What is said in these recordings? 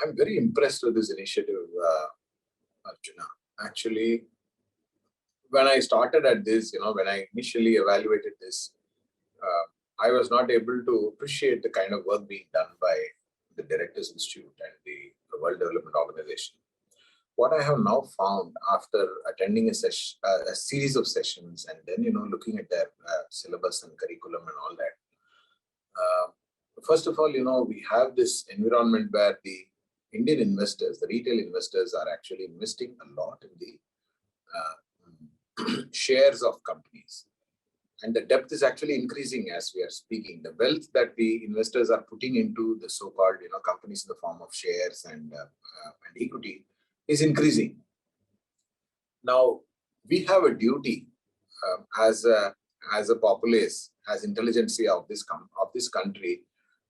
I'm very impressed with this initiative, Arjuna. Actually, when I started at this, when I initially evaluated this, I was not able to appreciate the kind of work being done by the Directors Institute and the World Development Organization. What I have now found after attending a series of sessions and then, looking at their syllabus and curriculum and all that, first of all, we have this environment where the Indian investors, the retail investors, are actually investing a lot in the shares of companies. And the depth is actually increasing as we are speaking. The wealth that the investors are putting into the so-called, companies in the form of shares and equity is increasing. Now, we have a duty as a populace, as intelligentsia of this country,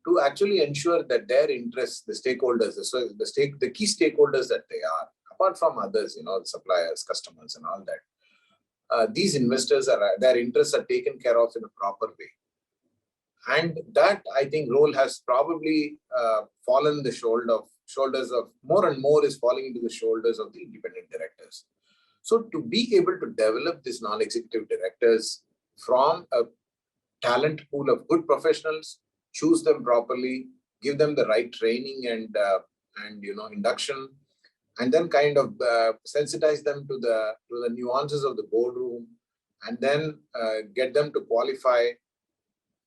to actually ensure that their interests, the stakeholders, the key stakeholders that they are, apart from others, suppliers, customers, and all that, these investors their interests are taken care of in a proper way. And that, I think, role has probably fallen the shoulders of more and more is falling into the shoulders of the independent directors. So to be able to develop these non-executive directors from a talent pool of good professionals, choose them properly, give them the right training and induction, and then kind of sensitize them to the nuances of the boardroom, and then get them to qualify,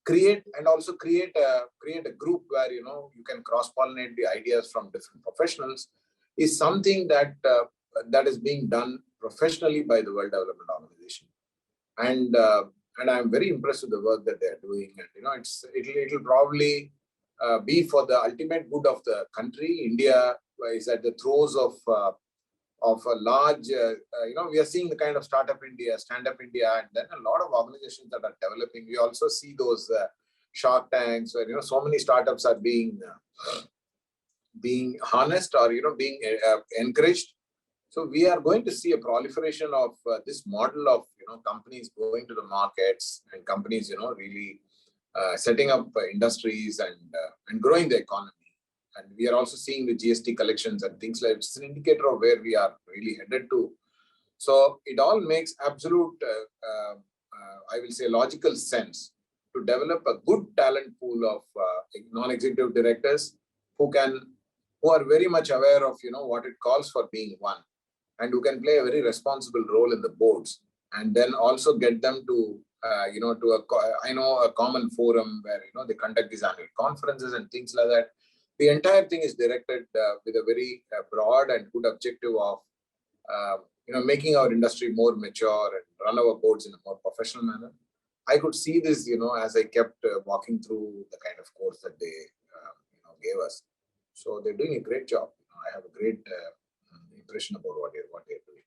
create a group where you can cross-pollinate the ideas from different professionals, is something that is being done professionally by the World Development Organization, and I'm very impressed with the work that they are doing. And it'll probably be for the ultimate good of the country. India is at the throes of a large, we are seeing the kind of startup India, stand-up India, and then a lot of organizations that are developing. We also see those Shark Tanks where, so many startups are being harnessed or, being encouraged. So we are going to see a proliferation of this model of, companies going to the markets and companies, really setting up industries and growing the economy. And we are also seeing the GST collections and things like it's an indicator of where we are really headed to. So it all makes absolute, I will say, logical sense to develop a good talent pool of non-executive directors who are very much aware of what it calls for being one, and who can play a very responsible role in the boards, and then also get them to a common forum where they conduct these annual conferences and things like that. The entire thing is directed with a very broad and good objective of making our industry more mature and run our boards in a more professional manner. I could see this as I kept walking through the kind of course that they gave us. So they're doing a great job. I have a great impression about what they're doing.